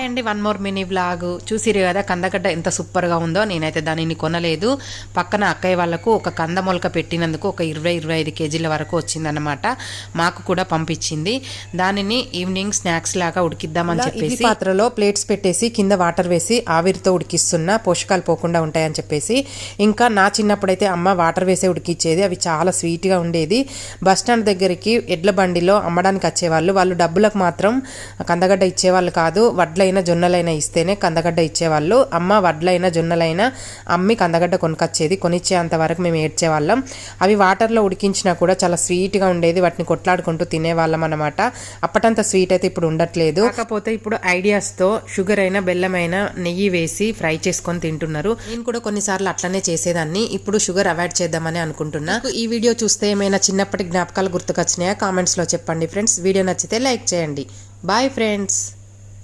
అండి, one more mini vlog. చూసిరు కదా కందగడ్డ ఎంత సూపర్గా ఉందో. నేనైతే దానిని కొనలేదు, పక్కన అక్కయ్య వాళ్ళకు ఒక కంద మొలక పెట్టినందుకు ఒక 20-25 కేజీల వరకు వచ్చిందన్నమాట. మాకు కూడా పంపించింది. దానిని ఈవినింగ్ స్నాక్స్ లాగా ఉడికిద్దామని చెప్పేసి పాత్రలో ప్లేట్స్ పెట్టేసి కింద వాటర్ వేసి ఆవిరితో ఉడికిస్తున్నా, పోషకాలు పోకుండా ఉంటాయని చెప్పేసి. ఇంకా నా చిన్నప్పుడైతే అమ్మ వాటర్ వేసే ఉడికిచ్చేది, అవి చాలా స్వీట్గా ఉండేది. బస్టాండ్ దగ్గరికి ఎడ్ల బండిలో అమ్మడానికి వచ్చేవాళ్ళు. వాళ్ళు డబ్బులకు మాత్రం కందగడ్డ ఇచ్చేవాళ్ళు కాదు, వడ్లైనా జొన్నలైనా ఇస్తేనే కందగడ్డ ఇచ్చేవాళ్ళు. అమ్మ వడ్లైనా జొన్నలైనా అమ్మి కందగడ్డ కొనుకొచ్చేది. కొనిచ్చేంత వరకు మేము ఏడ్చేవాళ్ళం. అవి వాటర్లో ఉడికించినా కూడా చాలా స్వీట్గా ఉండేది. వాటిని కొట్లాడుకుంటూ తినేవాళ్ళం అనమాట. అప్పటంత స్వీట్ అయితే ఇప్పుడు ఉండట్లేదు. కాకపోతే ఇప్పుడు ఐడియాస్తో షుగర్ అయినా బెల్లం అయినా నెయ్యి వేసి ఫ్రై చేసుకొని తింటున్నారు. నేను కూడా కొన్నిసార్లు అట్లనే చేసేదాన్ని. ఇప్పుడు షుగర్ అవాయిడ్ చేద్దామని అనుకుంటున్నా. ఈ వీడియో చూస్తే ఏమైనా చిన్నప్పటి జ్ఞాపకాలు గుర్తుకొచ్చినాయా? కామెంట్స్లో చెప్పండి ఫ్రెండ్స్. వీడియో నచ్చితే లైక్ చేయండి. Bye friends.